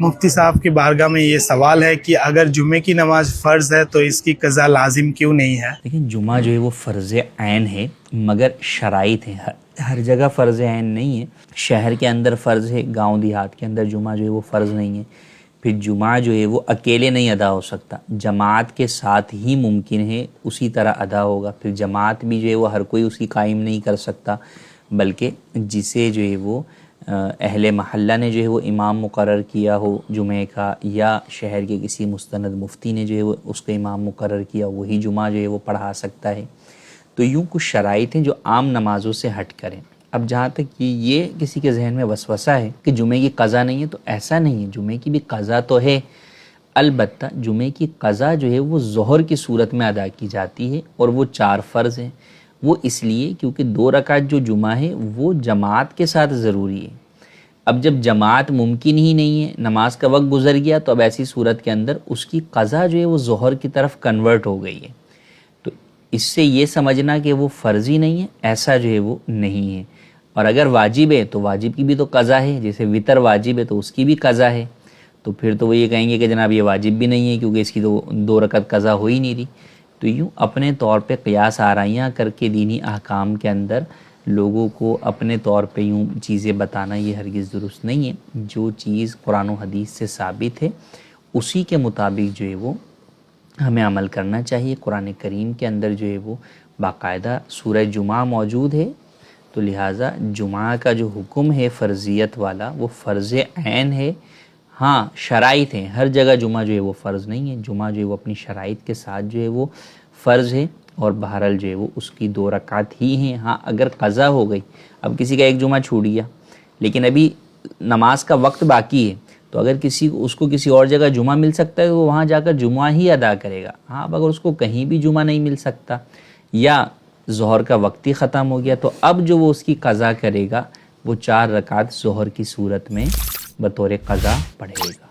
مفتی صاحب کی بارگاہ میں یہ سوال ہے کہ اگر جمعے کی نماز فرض ہے تو اس کی قضا لازم کیوں نہیں ہے؟ لیکن جمعہ جو ہے وہ فرض عین ہے، مگر شرائط ہیں، ہر جگہ فرض عین نہیں ہے۔ شہر کے اندر فرض ہے، گاؤں دیہات کے اندر جمعہ جو ہے وہ فرض نہیں ہے۔ پھر جمعہ جو ہے وہ اکیلے نہیں ادا ہو سکتا، جماعت کے ساتھ ہی ممکن ہے اسی طرح ادا ہوگا۔ پھر جماعت بھی جو ہے وہ ہر کوئی اس کی قائم نہیں کر سکتا، بلکہ جسے جو ہے وہ اہل محلہ نے جو ہے وہ امام مقرر کیا ہو جمعے کا، یا شہر کے کسی مستند مفتی نے جو ہے وہ اس کا امام مقرر کیا، وہی جمعہ جو ہے وہ پڑھا سکتا ہے۔ تو یوں کچھ شرائط ہیں جو عام نمازوں سے ہٹ کریں۔ اب جہاں تک کہ یہ کسی کے ذہن میں وسوسہ ہے کہ جمعے کی قضا نہیں ہے، تو ایسا نہیں ہے، جمعے کی بھی قضا تو ہے، البتہ جمعے کی قضا جو ہے وہ ظہر کی صورت میں ادا کی جاتی ہے، اور وہ 4 فرض ہیں۔ وہ اس لیے کیونکہ 2 رکعت جو جمعہ ہے وہ جماعت کے ساتھ ضروری ہے۔ اب جب جماعت ممکن ہی نہیں ہے، نماز کا وقت گزر گیا، تو اب ایسی صورت کے اندر اس کی قضا جو ہے وہ ظہر کی طرف کنورٹ ہو گئی ہے۔ تو اس سے یہ سمجھنا کہ وہ فرض ہی نہیں ہے، ایسا جو ہے وہ نہیں ہے۔ اور اگر واجب ہے تو واجب کی بھی تو قضا ہے، جیسے وطر واجب ہے تو اس کی بھی قضا ہے، تو پھر تو وہ یہ کہیں گے کہ جناب یہ واجب بھی نہیں ہے کیونکہ اس کی تو 2 رکعت قضا ہو ہی نہیں رہی۔ تو یوں اپنے طور پہ قیاس آرائیاں کر کے دینی احکام کے اندر لوگوں کو اپنے طور پہ یوں چیزیں بتانا یہ ہرگز درست نہیں ہے۔ جو چیز قرآن و حدیث سے ثابت ہے اسی کے مطابق جو ہے وہ ہمیں عمل کرنا چاہیے۔ قرآن کریم کے اندر جو ہے وہ باقاعدہ سورہ جمعہ موجود ہے، تو لہٰذا جمعہ کا جو حکم ہے فرضیت والا وہ فرض عین ہے۔ ہاں شرائط ہیں، ہر جگہ جمعہ جو ہے وہ فرض نہیں ہے، جمعہ جو ہے وہ اپنی شرائط کے ساتھ جو ہے وہ فرض ہے، اور بہرحال جو ہے وہ اس کی 2 رکعت ہی ہیں۔ ہاں اگر قضا ہو گئی، اب کسی کا ایک جمعہ چھوٹ گیا لیکن ابھی نماز کا وقت باقی ہے، تو اگر اس کو کسی اور جگہ جمعہ مل سکتا ہے تو وہ وہاں جا کر جمعہ ہی ادا کرے گا۔ ہاں اب اگر اس کو کہیں بھی جمعہ نہیں مل سکتا یا ظہر کا وقت ہی ختم ہو گیا، تو اب جو وہ اس کی قضا کرے گا وہ 4 رکعت ظہر کی صورت میں بطور قضا پڑھے گا۔